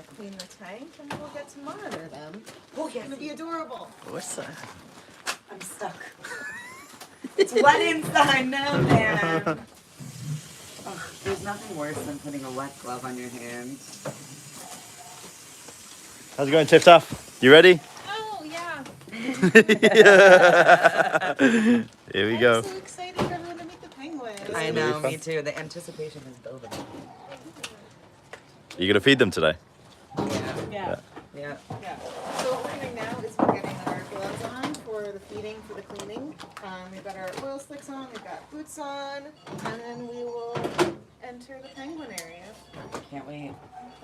to clean the tank and we'll get to monitor them. Oh, it's going to be adorable. What's that? I'm stuck. It's wet inside now, man. Oh, there's nothing worse than putting a wet glove on your hand. How's it going, Tiff Taff? You ready? Oh, yeah. Here we go. I'm so excited for everyone to meet the penguins. I gonna be know, fun. me too. The anticipation is building. Are you going to feed them today? Yeah. Yeah. Yeah. So what we're doing now is we're getting our gloves on for the feeding, for the cleaning. We've got our oil slicks on, we've got boots on, and then we will enter the penguin area. Can't wait.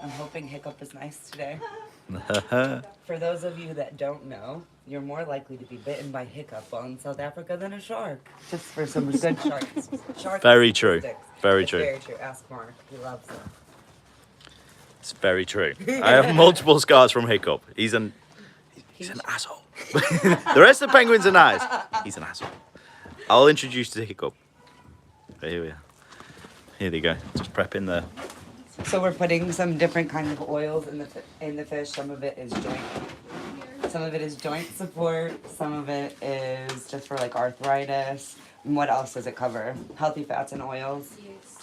I'm hoping Hiccup is nice today. For those of you that don't know, you're more likely to be bitten by Hiccup while in South Africa than a shark. Just for some good shark Very true. statistics. Very It's true. Very true. Ask Mark. He loves them. It's very true. I have multiple scars from Hiccup. He's an asshole. The rest of the penguins are nice. He's an asshole. I'll introduce you to Hiccup. Here we are. Here they go. Just prepping the. So we're putting some different kinds of oils in the fish. Some of it is joint support. Some of it is just for like arthritis. And what else does it cover? Healthy fats and oils. Yes.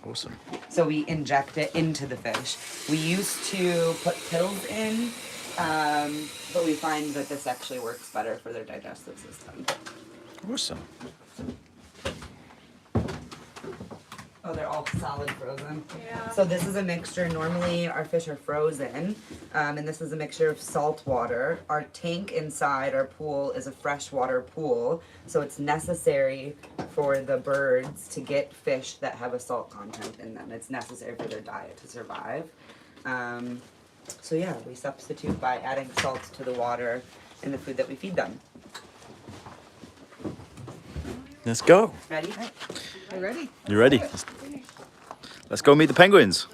Awesome. So we inject it into the fish. We used to put pills in, but we find that this actually works better for their digestive system. Awesome. Oh, they're all solid frozen. Yeah. So this is a mixture. Normally our fish are frozen, and this is a mixture of salt water. Our tank inside our pool is a freshwater pool, so it's necessary for the birds to get fish that have a salt content in them. It's necessary for their diet to survive. So yeah, we substitute by adding salt to the water in the food that we feed them. Let's go. Ready? Are you ready? You ready? Let's go meet the penguins.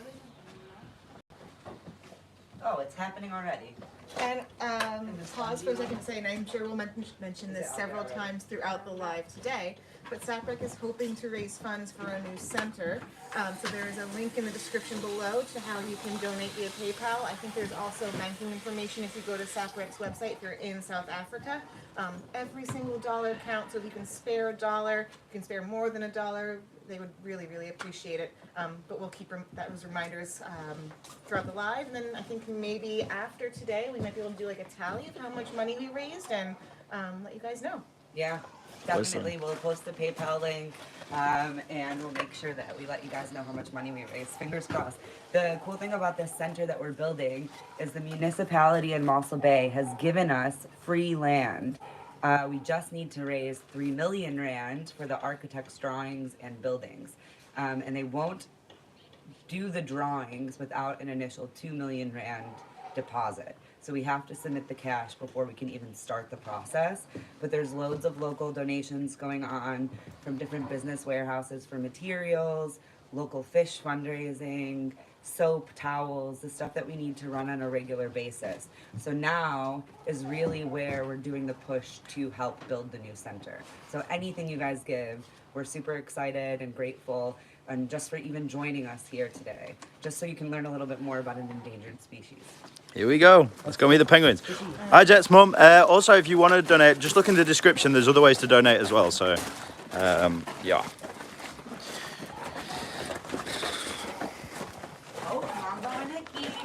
Oh, it's happening already. And pause for a second to say, and I'm sure we'll mention this several times throughout the live today, but SAPREC is hoping to raise funds for a new center. So there is a link in the description below to how you can donate via PayPal. I think there's also banking information if you go to SAPREC's website if you're in South Africa. Every single dollar counts, so if you can spare a dollar, you can spare more than a dollar, they would really, really appreciate it. But we'll keep those reminders throughout the live, and then I think maybe after today we might be able to do like a tally of how much money we raised and let you guys know. Yeah, definitely. We'll post the PayPal link, and we'll make sure that we let you guys know how much money we raised. Fingers crossed. The cool thing about this center that we're building is the municipality in Mosselbay has given us free land. We just need to raise 3 million rand for the architect's drawings and buildings. And they won't do the drawings without an initial 2 million rand deposit. So we have to submit the cash before we can even start the process. But there's loads of local donations going on from different business warehouses for materials, local fish fundraising, soap, towels, the stuff that we need to run on a regular basis. So now is really where we're doing the push to help build the new center. So anything you guys give, we're super excited and grateful, and just for even joining us here today, just so you can learn a little bit more about an endangered species. Here we go. Let's go meet the penguins. Hi, Jet's mum. Also, if you want to donate, just look in the description. There's other ways to donate as well. So, yeah.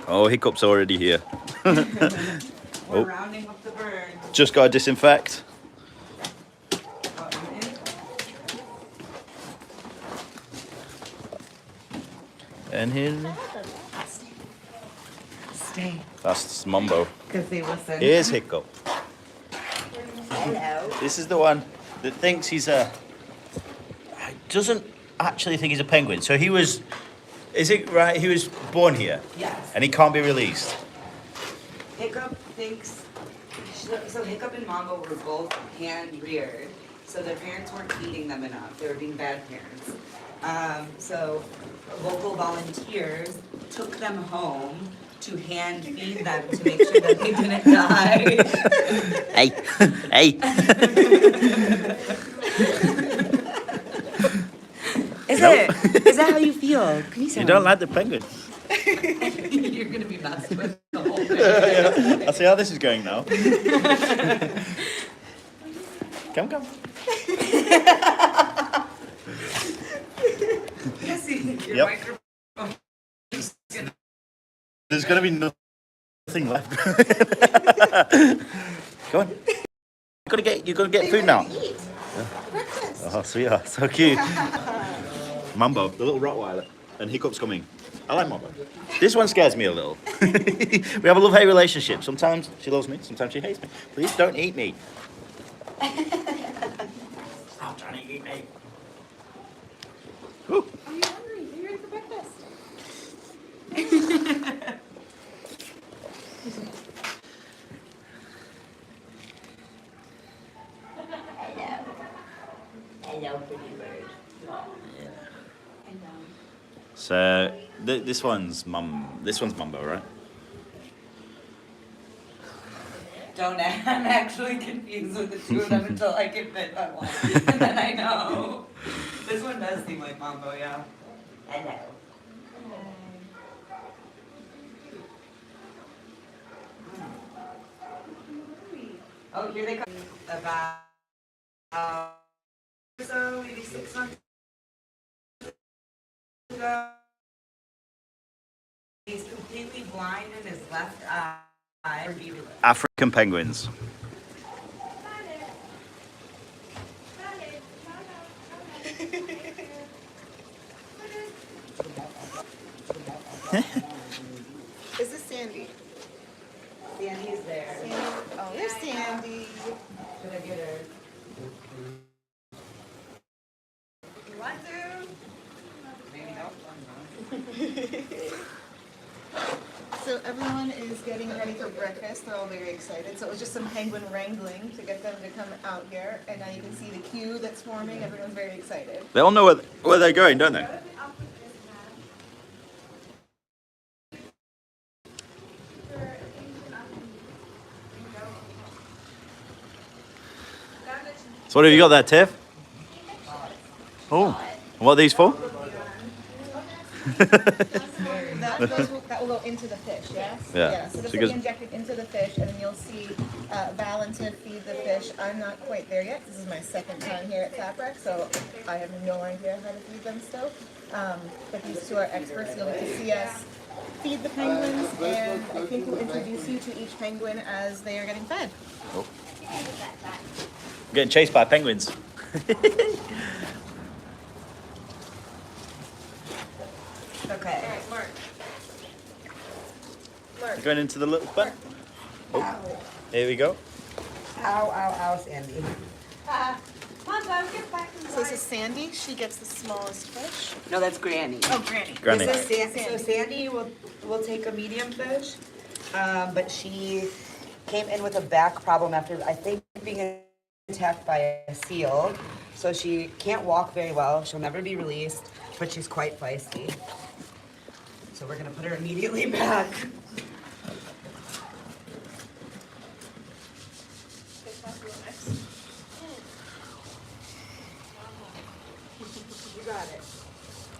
Oh, Hiccup's already here. We're rounding up the birds. Just got to disinfect. And here. Stay. That's Mumbo. Because they listen. Here's Hiccup. Hello. This is the one that thinks he's a. Doesn't actually think he's a penguin. So he was. Is it right? He was born here. Yes. And he can't be released. Hiccup thinks. So Hiccup and Mambo were both hand reared. So their parents weren't feeding them enough. They were being bad parents. So local volunteers took them home to hand feed them to make sure that they didn't die. Hey, hey. Is that how you feel? Can you say You don't like the penguins? You're gonna be messed with the whole thing. I see how this is going now. Come. Jesse, your Yep. microphone. There's gonna be nothing left. Go on. You gotta get food now. Breakfast. Oh, sweetheart, so cute. Mambo, the little Rottweiler, and Hiccup's coming. I like Mambo. This one scares me a little. We have a love-hate relationship. Sometimes she loves me, sometimes she hates me. Please don't eat me. Stop trying to eat me. Woo. Are you hungry? Are you ready for breakfast? Hello, pretty bird. So this one's Mambo, right? Don't. I'm actually confused with the two of them until I can fit on one, and then I know. This one does seem like Mambo, yeah. Hello. Oh, here they come. About so maybe 6 months ago. He's completely blind in his left eye. African penguins. Is this Sandy? Sandy's there. Sandy? Oh, there's Sandy. Should I get her? You want to? Maybe no. So everyone is getting ready for breakfast. They're all very excited. So it was just some penguin wrangling to get them to come out here. And now you can see the queue that's forming. Everyone's very excited. They all know where they're going, don't they? So what have you got there, Tiff? Oh, what are these for? That will go into the fish, yes? Yeah. So this So it will goes- be injected into the fish, and then you'll see Valentin feed the fish. I'm not quite there yet. This is my second time here at SAPREC, so I have no idea how to feed them still. But these two are experts. You'll get to see us feed the penguins, and I think we'll introduce you to each penguin as they are getting fed. Oh. I'm getting chased by penguins. Okay. Mark. They're going into the little bun. Oh, here we go. Ow, ow, ow, Sandy. So this is Sandy. She gets the smallest fish. No, that's Granny. Oh, Granny. Granny. This is Sandy. So Sandy will take a medium fish, but she came in with a back problem after, I think, being attacked by a seal. So she can't walk very well. She'll never be released, but she's quite feisty. So we're gonna put her immediately back. You got it.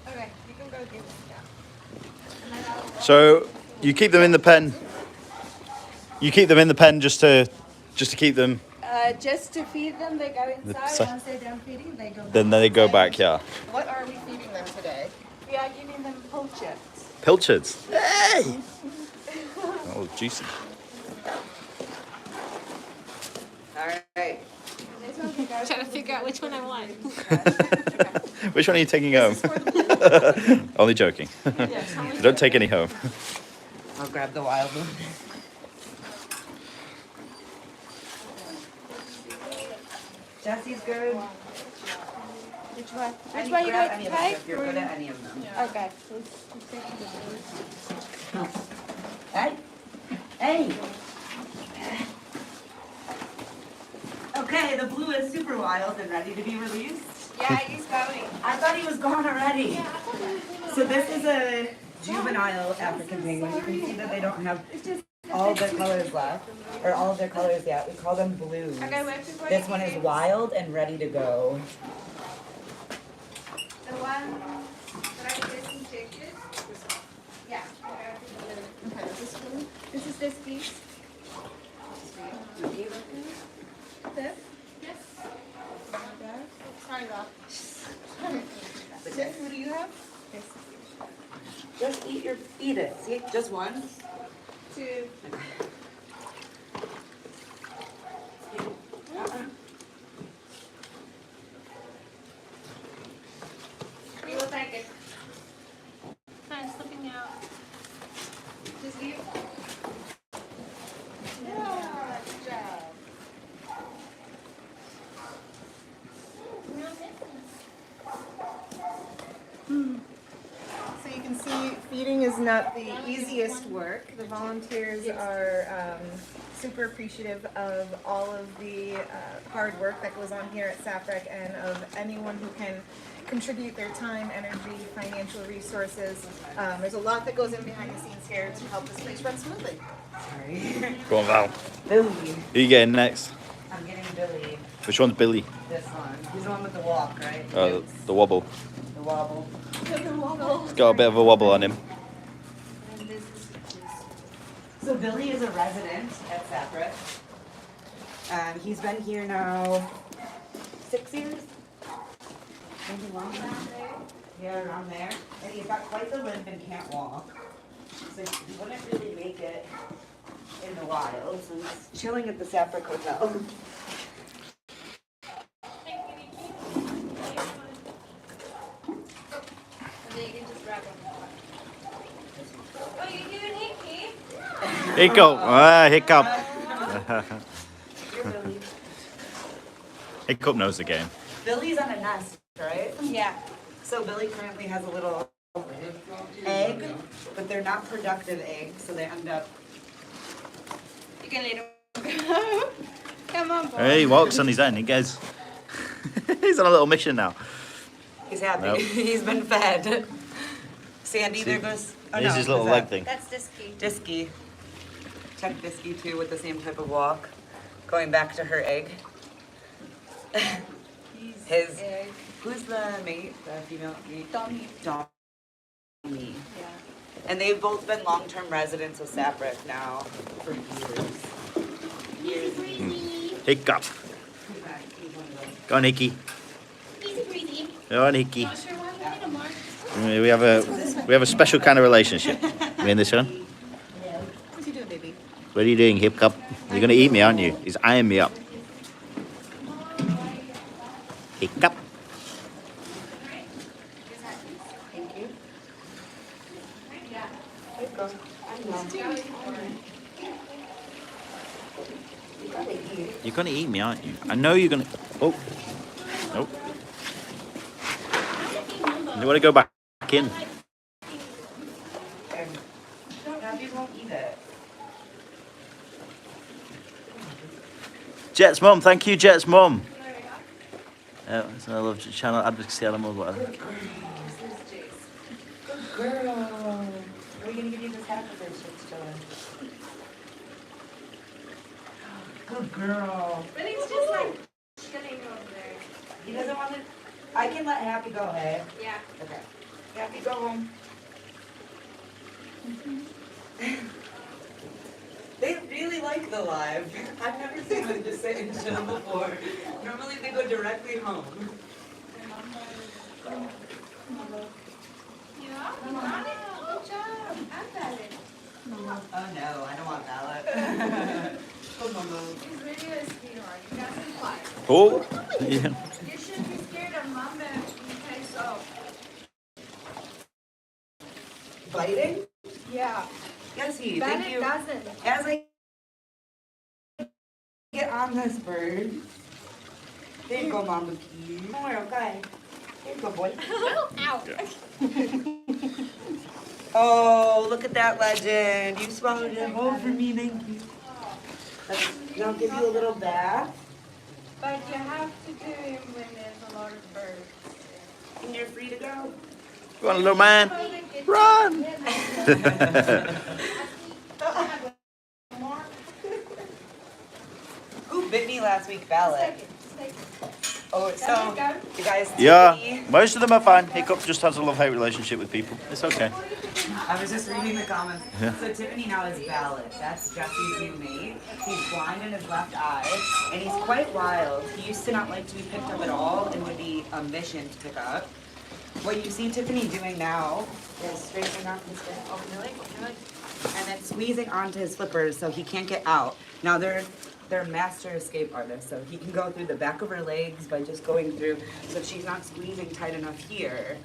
Okay, you can go do it. Yeah. So you keep them in the pen. You keep them in the pen just to keep them. Just to feed them, they go inside. si- Once they're done feeding, they go back. Then they go back. Yeah. What are we feeding them today? We are giving them pilchards. Pilchards. Hey. Oh, juicy. All right. Trying to figure out which one I want. Which one are you taking home? Only joking. Don't take any home. I'll grab the wild one. Jesse's good. Which one? Which Any- one you grab going any to of them take? if you're good at any of them. Okay. Hey, hey. Okay, the blue is super wild and ready to be released. Yeah, he's going. I thought he was gone already. So this is a juvenile African penguin. You can see that they don't have all their colors left, or all of their colors yet. We call them blues. Okay, where to go? This one is wild and ready to go. The one that I just injected? Yeah. Okay. this piece? This? Yes. Sorry, Doc. Tiff, who do you have? Just eat it. See, just one. Two. You will take it. Kind of slipping out. Just leave. Yeah, good job. So you can see feeding is not the easiest work. The volunteers are super appreciative of all of the hard work that goes on here at SAPREC and of anyone who can contribute their time, energy, financial resources. There's a lot that goes in behind the scenes here to help this place run smoothly. Sorry. Go on, Val. Billy. Who you getting next? I'm getting Billy. Which one's Billy? This one. He's the one with the walk, right? The wobble. The wobble. He's got a bit of a wobble on him. And this is So Billy is a resident at SAPREC. He's been here now 6 years. Maybe longer. Yeah, around there. And he's got quite the limp and can't walk. So he wouldn't really make it in the wild. So he's chilling at the SAPREC Hotel. and then you can just grab them. Oh, you doing hickey? Hiccup. Hiccup. Here, Billy. Hiccup knows the game. Billy's on a nest, right? Yeah. So Billy currently has a little egg, but they're not productive eggs, so they end up. You can let him go. Come on, boy. Hey, he walks on his own. He goes. He's on a little mission now. He's happy. Nope. He's been fed. Sandy, there goes. Oh, Here's no, his little who's leg that? thing. That's Disky. Disky. Check Disky too with the same type of walk. Going back to her egg. His. Egg. Who's the mate? The female mate? Tommy. Tommy. Yeah. And they've both been long-term residents of SAPREC now for years. Easy breezy. Hiccup. Go on, Hickey. Easy breezy. Go on, Hickey. Not sure why we did him, Mark. We have a special kind of relationship. Me and this one. What you doing, baby? What are you doing, Hiccup? You're gonna eat me, aren't you? He's eyeing me up. Hiccup. Thank you. You're gonna eat me, aren't you? I know you're gonna. Oh. Nope. You wanna go back in? Gabby won't eat it. Jet's mum, thank you, Jet's mum. So I love channel advocacy animals, whatever. Good girl. Are we gonna give you this hat for this shit's chilling? Good girl. But he's just like chilling over there. He doesn't want to. I can let Happy go, hey? Yeah. Okay. Happy, go home. They really like the live. I've never seen them just sit and chill before. Normally they go directly home. Yeah. Good job. I'm valid. Oh no, I don't want Ballot. Oh, Mama. He's really a sweetheart. He doesn't fight. Oh. Yeah. You should be scared of Mama in case of. Biting? Yeah. Yes, he. Bennett Thank you. doesn't. As I get on this bird. There you go, Mama P. Oh, we're okay. There you go, boy. Ow. Oh, look at that legend. You swallowed it whole for me, thank you. I'll give you a little bath. But you have to do him when there's a lot of birds. And you're free to go. Go on, little man. Run. Who bit me last week, Ballot? Oh, so you guys, Yeah, Tiffany, most of them are fine. Hiccup just has a love-hate relationship with people. It's okay. I was just reading the comments. Yeah. So Tiffany now is valid. That's Jesse's new mate. He's blind in his left eye, and he's quite wild. He used to not like to be picked up at all, and would be a mission to pick up. What you see Tiffany doing now is straightening off his flippers. Oh, really? And then squeezing onto his flippers so he can't get out. Now they're master escape artists, so he can go through the back of her legs by just going through. So if she's not squeezing tight enough here,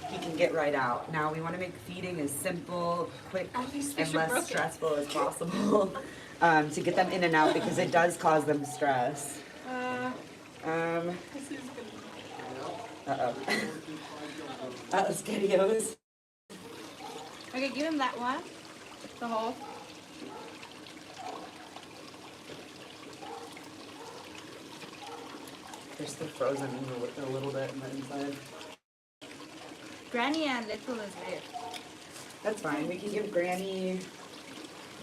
he can get right out. Now we want to make feeding as simple, quick, and less stressful as possible to get them in and out because it does cause them stress. Uh-oh. Spaghettios. Okay, give him that one. The whole. They're still frozen a little bit on the inside. Granny and Little is there. That's fine. We can give Granny.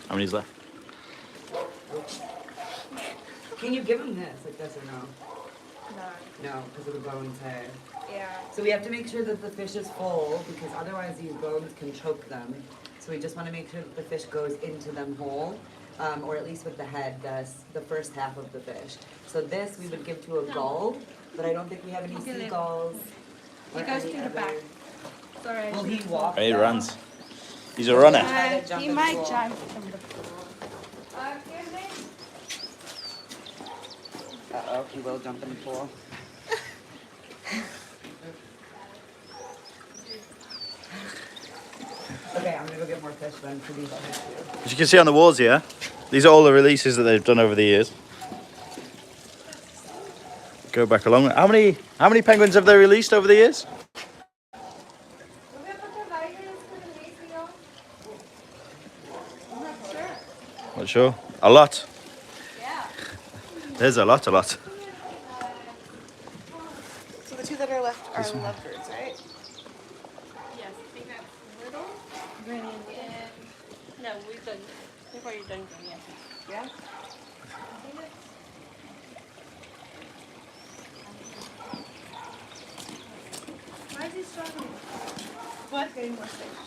How many's left? Can you give him this, like this or no? No. No, because of the bones here. Yeah. So we have to make sure that the fish is full because otherwise these bones can choke them. So we just want to make sure that the fish goes into them whole, or at least with the head, the first half of the fish. So this we would give to a gull, but I don't think we have any Okay, seagulls. You or guys any to the other- back. Sorry. Will he walk? He though? runs. He's a runner. Try to jump He in the might pool. jump from the pool. Uh-oh, he will jump in the pool. Okay, I'm gonna go get more fish then for these other two. As you can see on the walls here, these are all the releases that they've done over the years. Go back along. How many penguins have they released over the years? Not sure. A lot. Yeah. There's a lot. So the two that are left are lovebirds, right? Yes. I think that's Little. Granny and no, we've done. We've already done Granny. I think. Yeah. Why is he struggling? What? Getting more fish.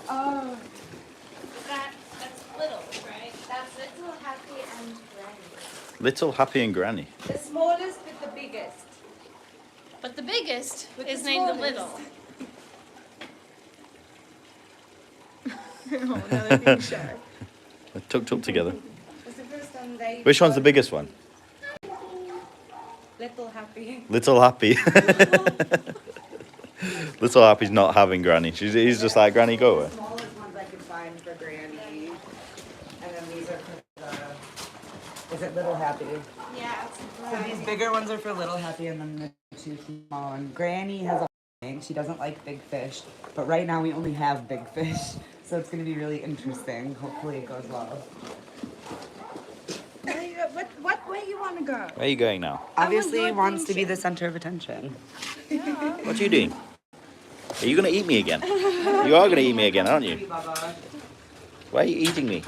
Oh. That's Little, right? That's Little, Happy, and Granny. Little, Happy, and Granny. The smallest with the biggest. But the biggest is named the Little. Oh, now they're being shy. They're tucked up together. It's the first time they. Which one's the biggest one? Little Happy. Little Happy. Little Happy's not having Granny. He's just like, Granny, go away. The smallest ones I could find for Granny. And then these are for the, is it Little Happy? Yeah. So these bigger ones are for Little Happy and then the two small ones. Granny has a thing. She doesn't like big fish. But right now we only have big fish. So it's going to be really interesting. Hopefully it goes well. What way you want to go? Where are you going now? Obviously your he wants to be attention. the center of attention. What are you doing? Are you going to eat me again? You are going to eat me again, aren't you? Why are you eating me?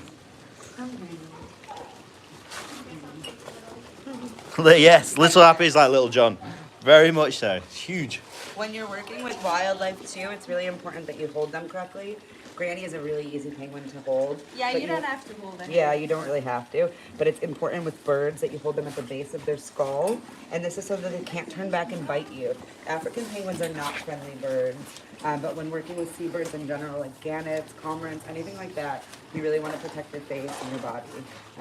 Yes, Little Happy is like Little John. Very much so. It's huge. When you're working with wildlife too, it's really important that you hold them correctly. Granny is a really easy penguin to hold. Yeah, but you don't have to hold it. Yeah, you don't really have to, but it's important with birds that you hold them at the base of their skull, and this is so that they can't turn back and bite you. African penguins are not friendly birds, but when working with seabirds in general, like gannets, cormorants, anything like that, you really want to protect your face and your body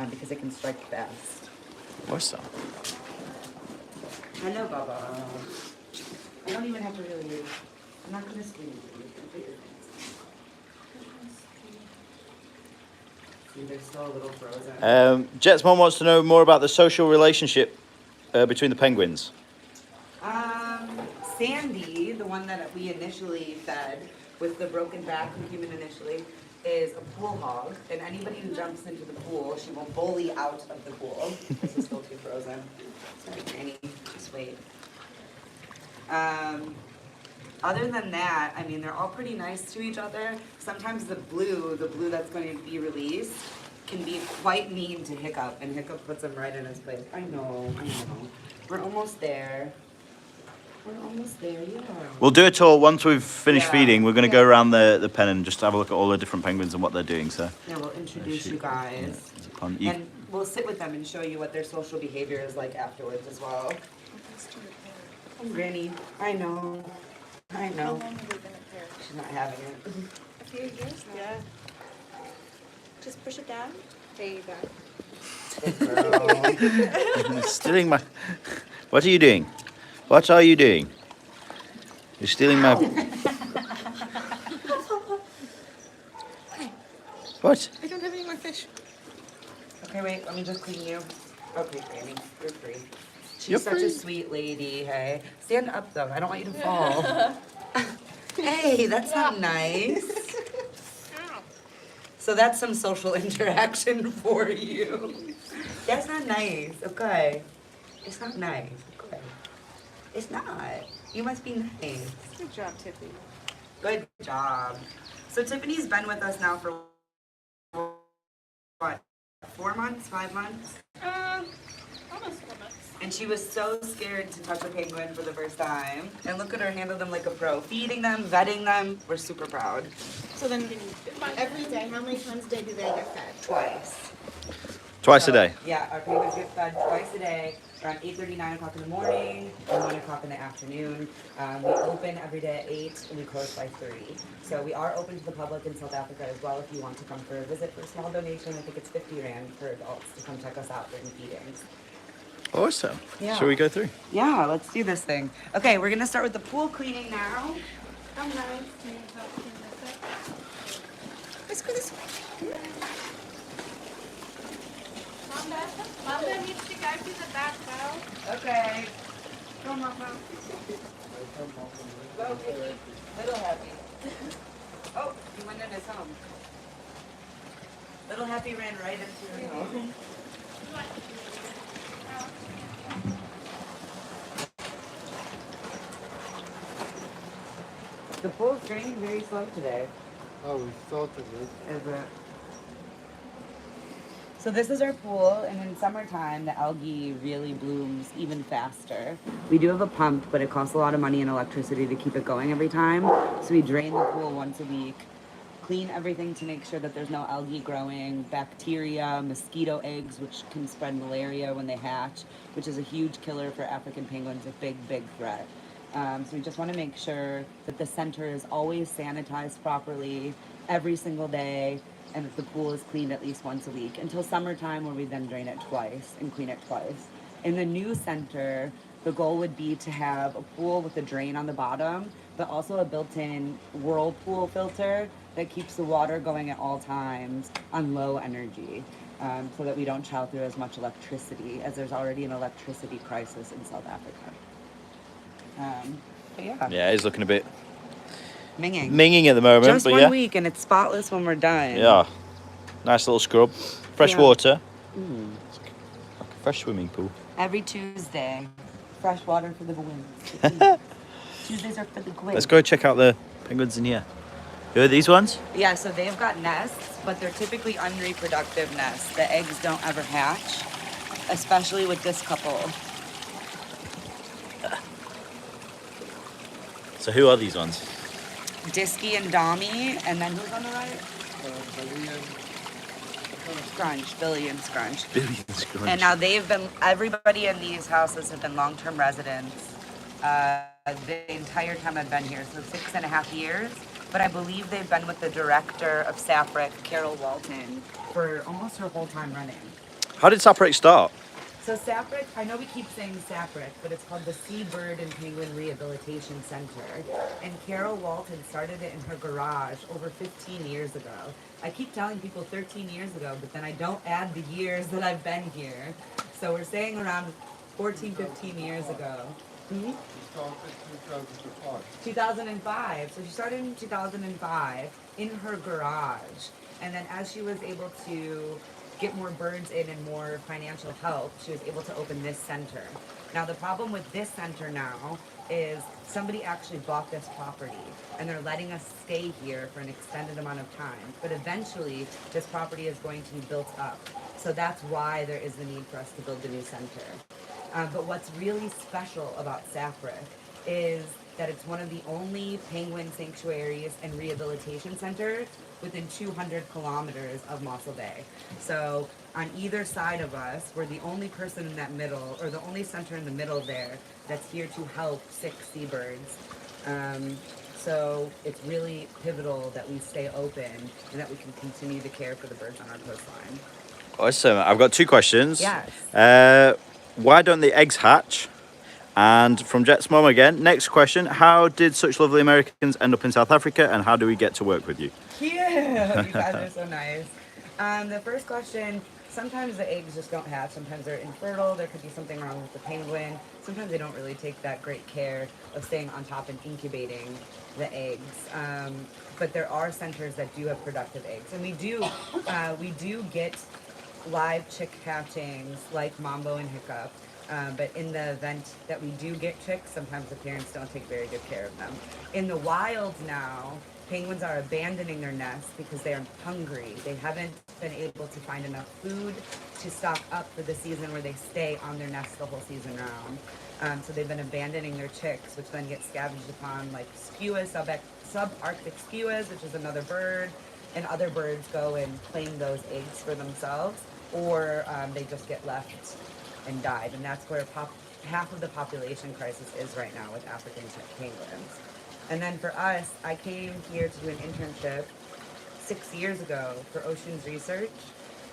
because it can strike fast. What's that? Hello, Baba. I don't even have to really. I'm not gonna squeeze you. See, they're still a little frozen. Jet's mom wants to know more about the social relationship between the penguins. Sandy, the one that we initially fed with the broken back, the human initially, is a pool hog, and anybody who jumps into the pool, she will bully out of the pool. This is still too frozen. Sorry, Granny, just wait. Other than that, I mean, they're all pretty nice to each other. Sometimes the blue that's going to be released, can be quite mean to Hiccup, and Hiccup puts him right in his place. I know. We're almost there. We're almost there, yeah. We'll do a tour once we've finished Yeah. feeding. We're going to go around the pen and just have a look at all the different penguins and what they're doing. So, Yeah, we'll introduce you guys. there's a pond. You- And we'll sit with them and show you what their social behavior is like afterwards as well. Granny, I know. I know. She's not having it. A few years now. Yeah. Just push it down. There you go. Girl. stealing my. What are you doing? What are you doing? You're stealing my. What? I don't have any more fish. Okay, wait, let me just clean you. Okay, Granny, you're free. She's You're such a free. sweet lady, hey. Stand up though, I don't want you to fall. Hey, that's not nice. So that's some social interaction for you. That's not nice, okay. It's not nice, okay. It's not. You must be nice. Good job, Tiffany. Good job. So Tiffany's been with us now for what? 4 months, 5 months? Almost 4 months. And she was so scared to touch a penguin for the first time. And look at her handle them like a pro. Feeding them, vetting them. We're super proud. So then, every day, how many times a day do they get fed? Twice. Twice a day. Yeah, our penguins get fed twice a day, around 8:30, 9 o'clock in the morning, and 1 o'clock in the afternoon. We open every day at 8 and we close by 3. So we are open to the public in South Africa as well if you want to come for a visit for a small donation. I think it's 50 Rand for adults to come check us out during feedings. Awesome. Yeah. Shall we go through? Yeah, let's do this thing. Okay, we're gonna start with the pool cleaning now. Come guys. Can you help me with it? Let's go this way. Mama needs to go to the back though. Okay. Come on, Mom. Go, Piggy. Little Happy. Oh, he went in his home. Little Happy ran right into his home. The pool's draining very slow today. Oh, we thought of it. Is it? So this is our pool, and in summertime, the algae really blooms even faster. We do have a pump, but it costs a lot of money and electricity to keep it going every time. So we drain the pool once a week, clean everything to make sure that there's no algae growing, bacteria, mosquito eggs, which can spread malaria when they hatch, which is a huge killer for African penguins, a big, big threat. So we just want to make sure that the center is always sanitized properly every single day, and that the pool is cleaned at least once a week until summertime, where we then drain it twice and clean it twice. In the new center, the goal would be to have a pool with a drain on the bottom, but also a built-in whirlpool filter that keeps the water going at all times on low energy, so that we don't chow through as much electricity, as there's already an electricity crisis in South Africa. But yeah, Yeah, he's looking a bit minging. minging at the moment, Just but one yeah. week and it's spotless when we're done. Yeah. Nice little scrub. Fresh Yeah. water. Mm. Like a fresh swimming pool. Every Tuesday, fresh water for the gwins. Tuesdays are for the gwins. Let's go check out the penguins in here. Who are these ones? Yeah, so they've got nests, but they're typically unreproductive nests. The eggs don't ever hatch, especially with this couple. So who are these ones? Disky and Dommy, and then who's on the right? Scrunch, Billy and Scrunch. Billy and Scrunch. And now everybody in these houses have been long-term residents the entire time I've been here, so 6.5 years. But I believe they've been with the director of SAPREC, Carol Walton, for almost her whole time running. How did SAPREC start? So SAPREC, I know we keep saying SAPREC, but it's called the Seabird and Penguin Rehabilitation Center. And Carol Walton started it in her garage over 15 years ago. I keep telling people 13 years ago, but then I don't add the years that I've been here. So we're saying around 14, 15 years ago. We started 2005. 2005. So she started in 2005 in her garage. And then as she was able to get more birds in and more financial help, she was able to open this center. Now the problem with this center now is somebody actually bought this property and they're letting us stay here for an extended amount of time. But eventually this property is going to be built up. So that's why there is the need for us to build the new center. But what's really special about SAPREC is that it's one of the only penguin sanctuaries and rehabilitation centers within 200 kilometers of Mosselbay. So on either side of us, we're the only person in that middle, or the only center in the middle there that's here to help sick seabirds. So it's really pivotal that we stay open and that we can continue to care for the birds on our coastline. Awesome. I've got 2 questions. Yes. Why don't the eggs hatch? And from Jet's mom again, next question. How did such lovely Americans end up in South Africa, and how do we get to work with you? Yeah, you guys are so nice. The first question, sometimes the eggs just don't hatch. Sometimes they're infertile. There could be something wrong with the penguin. Sometimes they don't really take that great care of staying on top and incubating the eggs. But there are centers that do have productive eggs. And we do get live chick hatchings like Mambo and Hiccup. But in the event that we do get chicks, sometimes the parents don't take very good care of them. In the wild now, penguins are abandoning their nests because they are hungry. They haven't been able to find enough food to stock up for the season where they stay on their nests the whole season round. So they've been abandoning their chicks, which then get scavenged upon like skuas, subarctic skuas, which is another bird, and other birds go and claim those eggs for themselves, or they just get left and died. And that's where half of the population crisis is right now with African penguins. And then for us, I came here to do an internship 6 years ago for Oceans Research,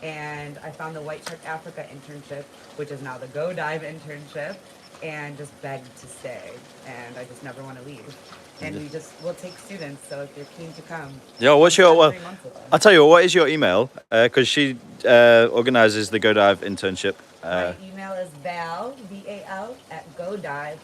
and I found the White Shark Africa internship, which is now the Go Dive internship, and just begged to stay. And I just never want to leave. And we'll take students, so if you're keen to come. Yo, what's your, spend 3 months with us. I'll tell you what is your email? Because she organises the Go Dive internship. My email is val, V-A-L, @godive.co.za.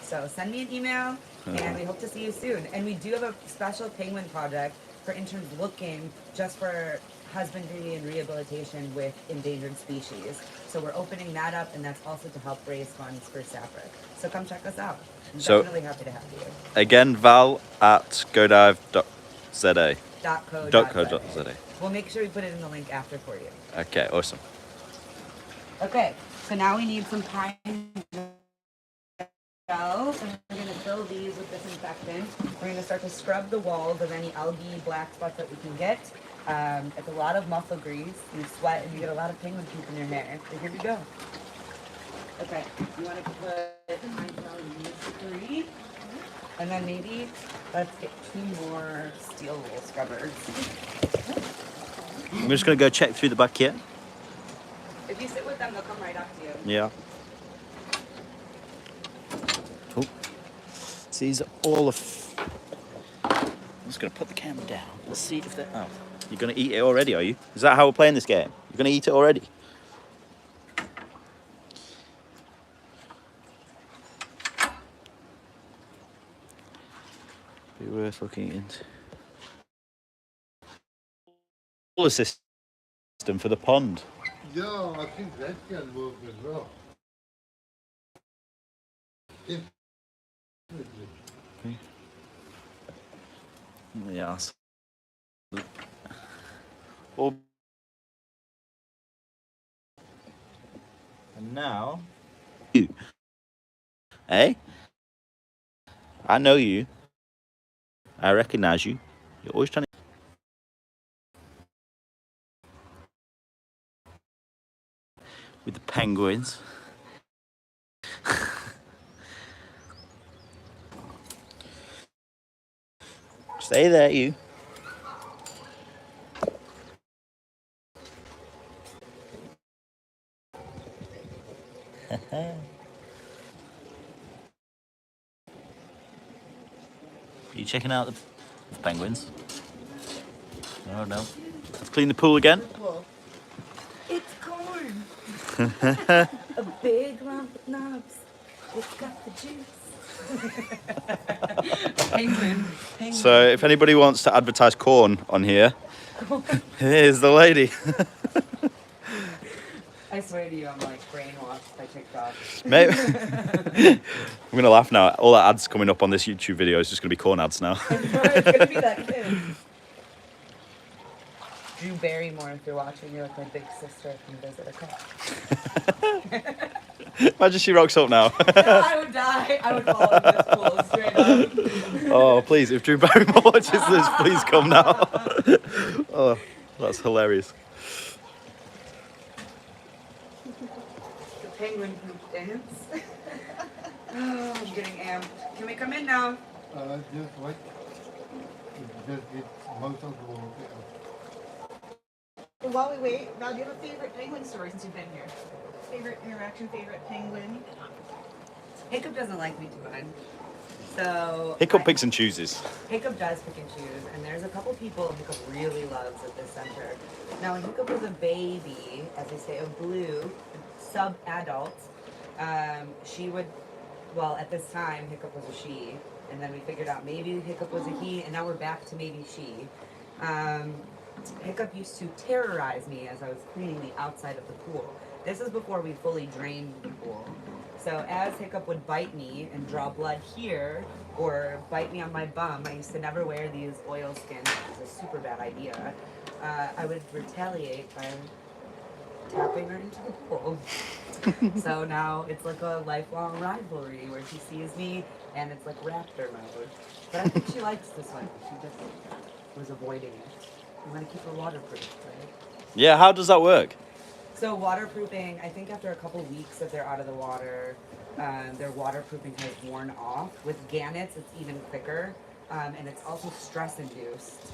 So send me an email, and we hope to see you soon. And we do have a special penguin project for interns looking just for husbandry and rehabilitation with endangered species. So we're opening that up, and that's also to help raise funds for SAPREC. So come check us out. I'm definitely happy to have you. Again, Val at godive.za. .co.za. We'll make sure we put it in the link after for you. Okay, awesome. Okay, so now we need some pine gel, and we're gonna fill these with disinfectant. We're gonna start to scrub the walls of any algae, black spots that we can get. It's a lot of muscle grease. You sweat and you get a lot of penguin poop in your hair. So here we go. Okay, you want to put pine gel in these 3, and then maybe let's get 2 more steel wool scrubbers. I'm just going to go check through the back here. If you sit with them, they'll come right up to you. Yeah. Oh. So these are all of... I'm just going to put the camera down. Let's see if they're... Oh. You're going to eat it already, are you? Is that how we're playing this game? You're going to eat it already? Be worth looking into. Solar system for the pond. Yeah, I think that can work as well. Definitely. Yes. Oh. And now, you. Hey? I know you. I recognize you. You're always trying to... With the penguins. Stay there, you. Are you checking out the penguins? Oh no. Let's clean the pool again. It's corn. A big lump of knobs. It's got the juice. Penguin. So if anybody wants to advertise corn on here, here's the lady. I swear to you, I'm like brainwashed by TikTok. Maybe. I'm gonna laugh now. All the ads coming up on this YouTube video is just gonna be corn ads now. It's gonna be that kid. Drew Barrymore, if you're watching, you're like my big sister. Come visit a cup. Imagine she rocks up now. No, I would die. I would fall in this pool straight up. Oh, please, if Drew Barrymore watches this, please come now. Oh, that's hilarious. The penguin poop dance. Oh, I'm getting amped. Can we come in now? Just wait. Just get most of the water out. And while we wait, Val, do you have a favorite penguin story since you've been here? Favorite interaction, favorite penguin? Hiccup doesn't like me too much. So Hiccup picks and chooses. Hiccup does pick and choose, and there's a couple people Hiccup really loves at this center. Now, when Hiccup was a baby, as they say, a blue, sub-adult, she would, well, at this time, Hiccup was a she, and then we figured out maybe Hiccup was a he, and now we're back to maybe she. Hiccup used to terrorize me as I was cleaning the outside of the pool. This is before we fully drained the pool. So as Hiccup would bite me and draw blood here, or bite me on my bum, I used to never wear these oil skins, which is a super bad idea. I would retaliate by tapping her into the pool. So now it's like a lifelong rivalry where she sees me and it's like raptor mode. But I think she likes this one. She just was avoiding it. You want to keep her waterproof, right? Yeah, how does that work? So waterproofing, I think after a couple weeks that they're out of the water, their waterproofing has worn off. With gannets, it's even quicker, and it's also stress-induced.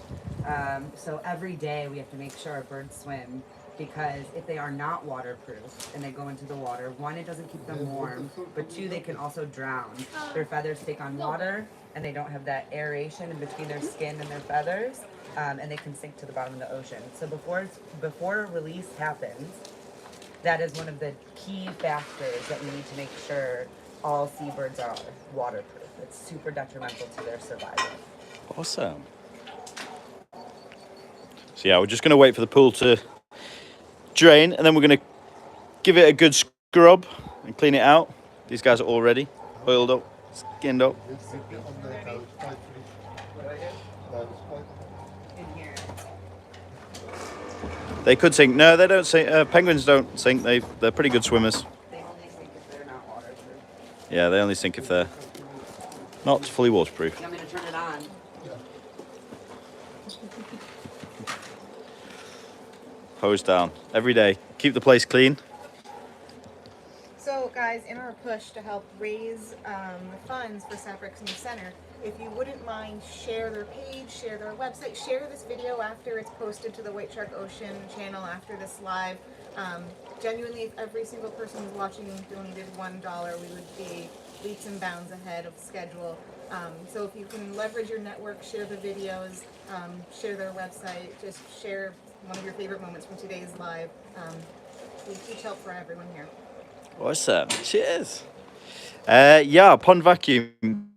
So every day we have to make sure our birds swim, because if they are not waterproof and they go into the water, one, it doesn't keep them warm, but two, they can also drown. Their feathers take on water, and they don't have that aeration in between their skin and their feathers, and they can sink to the bottom of the ocean. So before release happens, that is one of the key factors that we need to make sure all seabirds are waterproof. It's super detrimental to their survival. Awesome. So yeah, we're just going to wait for the pool to drain, and then we're going to give it a good scrub and clean it out. These guys are all ready, oiled up, skinned up. Just sit it on the house pipe, please. House pipe. In here. They could sink. No, they don't sink. Penguins don't sink. They're pretty good swimmers. They only sink if they're not waterproof. Yeah, they only sink if they're not fully waterproof. You want me to turn it on? Hose down every day. Keep the place clean. So guys, in our push to help raise the funds for SAPREC's new center, if you wouldn't mind, share their page, share their website, share this video after it's posted to the White Shark Ocean channel after this live. Genuinely, if every single person who's watching donated $1, we would be leaps and bounds ahead of schedule. So if you can leverage your network, share the videos, share their website, just share one of your favorite moments from today's live. We teach help for everyone here. Awesome. Cheers. Yeah, pond vacuum.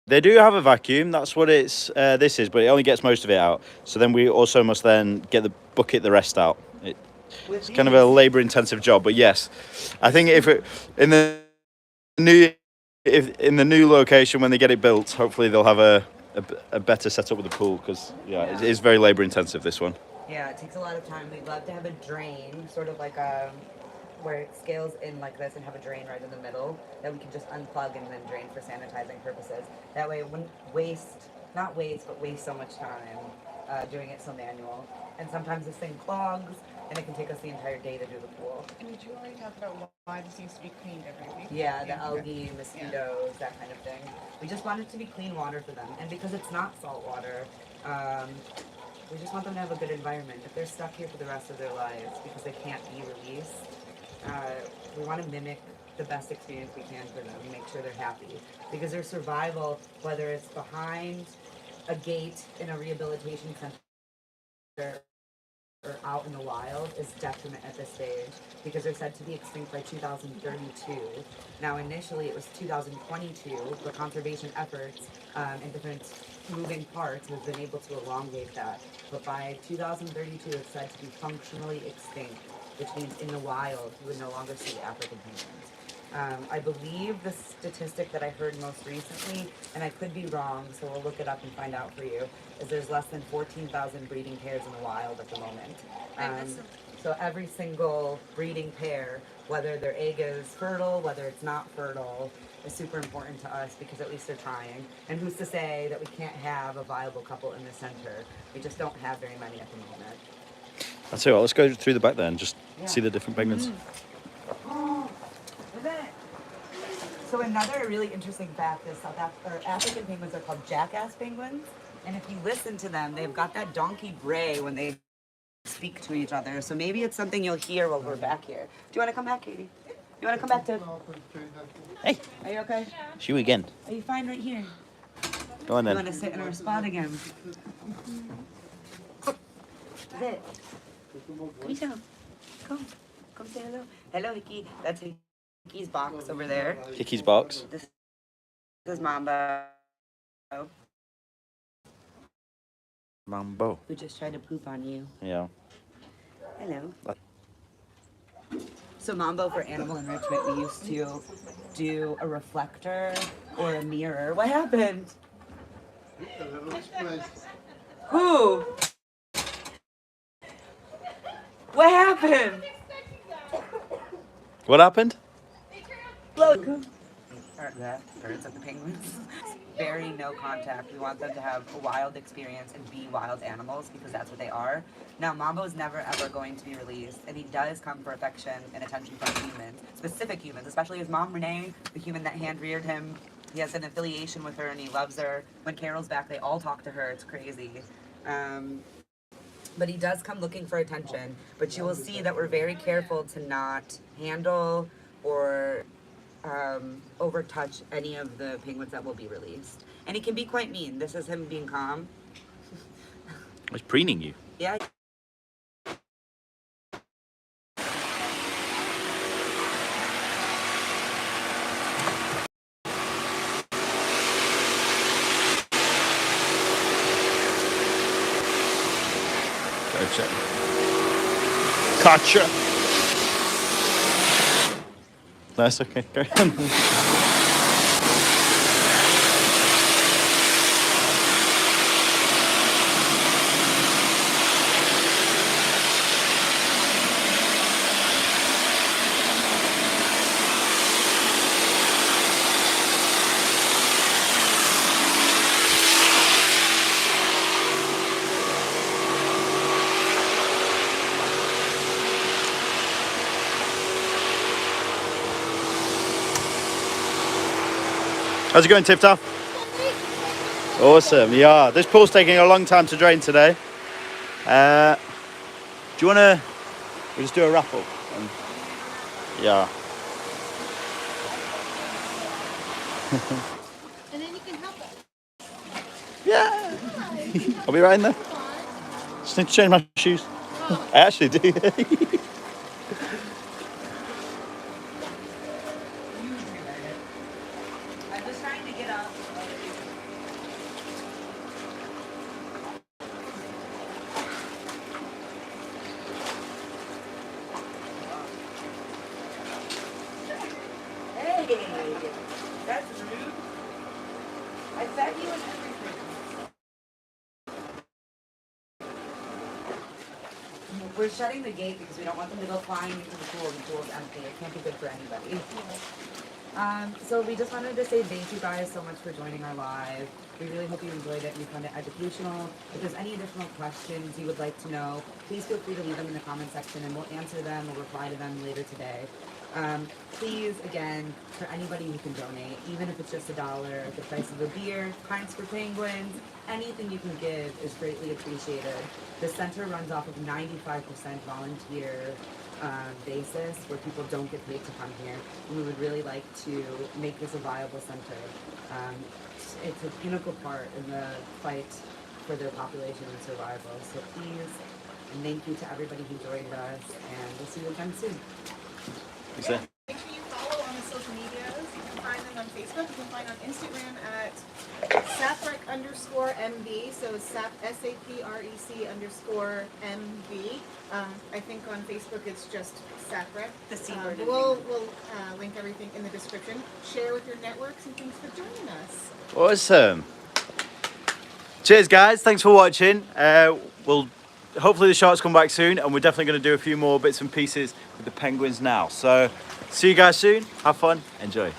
They do have a vacuum. That's what it's. This is, but it only gets most of it out. So then we also must then get the bucket the rest out. It's kind of a labour-intensive job, but yes, I think if it, in the new location when they get it built, hopefully they'll have a better setup with the pool, because yeah, it is very labour-intensive, this one. Yeah, it takes a lot of time. We'd love to have a drain, sort of like where it scales in like this and have a drain right in the middle that we can just unplug and then drain for sanitizing purposes. That way it wouldn't waste so much time doing it so manual. And sometimes this thing clogs and it can take us the entire day to do the pool. And did you already talk about why this needs to be cleaned every week? Yeah, the algae, mosquitoes, that kind of thing. We just want it to be clean water for them. And because it's not salt water, we just want them to have a good environment. If they're stuck here for the rest of their lives because they can't be released, we want to mimic the best experience we can for them and make sure they're happy. Because their survival, whether it's behind a gate in a rehabilitation center or out in the wild, is detriment at this stage, because they're said to be extinct by 2032. Now initially it was 2022, but conservation efforts and different moving parts have been able to elongate that. But by 2032 it's said to be functionally extinct, which means in the wild you would no longer see African penguins. I believe the statistic that I heard most recently, and I could be wrong, so we'll look it up and find out for you, is there's less than 14,000 breeding pairs in the wild at the moment. So every single breeding pair, whether their egg is fertile, whether it's not fertile, is super important to us because at least they're trying. And who's to say that we can't have a viable couple in the center? We just don't have very many at the moment. I'll tell you what, let's go through the back there and just see the different penguins. So another really interesting fact is African penguins are called jackass penguins. And if you listen to them, they've got that donkey bray when they speak to each other. So maybe it's something you'll hear while we're back here. Do you want to come back, Katie? You want to come back to... Hey, Are you okay? it's you again. Are you fine right here? Go on You want then. to sit in our spot again? Sit. Kisha, come. Come say hello. Hello, Hickey. That's Hickey's box over there. Hickey's box. This is Mambo, Mambo. who just tried to poop on you. Yeah. Hello. So Mambo, for animal enrichment, we used to do a reflector or a mirror. What happened? Who? What happened? What happened? Look. Birds of the penguins. Very no contact. We want them to have a wild experience and be wild animals because that's what they are. Now, Mambo's never ever going to be released, and he does come for affection and attention from humans, specific humans, especially his mom, Renee, the human that hand-reared him. He has an affiliation with her, and he loves her. When Carol's back, they all talk to her. It's crazy. But he does come looking for attention. But you will see that we're very careful to not handle or overtouch any of the penguins that will be released. And he can be quite mean. This is him being calm. He's preening you. Yeah. Gotcha. Gotcha. That's okay. Go on. How's it going, Tip Top? Awesome, yeah. This pool's taking a long time to drain today. Do you want to... We'll just do a raffle. Yeah. And then you can help us. Yeah. I'll be right in there. Just need to change my shoes. I actually do. I'm just trying to get up. Hey, that's rude. I fed you and everything. We're shutting the gate because we don't want them to go flying into the pool. The pool's empty. It can't be good for anybody. So we just wanted to say thank you guys so much for joining our live. We really hope you enjoyed it and you found it educational. If there's any additional questions you would like to know, please feel free to leave them in the comment section and we'll answer them or reply to them later today. Please, again, for anybody who can donate, even if it's just $1, the price of a beer, pints for penguins, anything you can give is greatly appreciated. The center runs off of 95% volunteer basis where people don't get paid to come here. And we would really like to make this a viable center. It's a pinnacle part in the fight for their population and survival. So please, and thank you to everybody who joined us, and we'll see you again soon. Is there? Make sure you follow on the social medias. You can find them on Facebook. You can find on Instagram at SAPREC_MB, so SAPREC_MB. I think on Facebook it's just SAPREC. The Seabird. We'll link everything in the description. Share with your networks, and thanks for joining us. Awesome. Cheers, guys. Thanks for watching. We'll hopefully the sharks come back soon, and we're definitely going to do a few more bits and pieces with the penguins now. So see you guys soon. Have fun. Enjoy.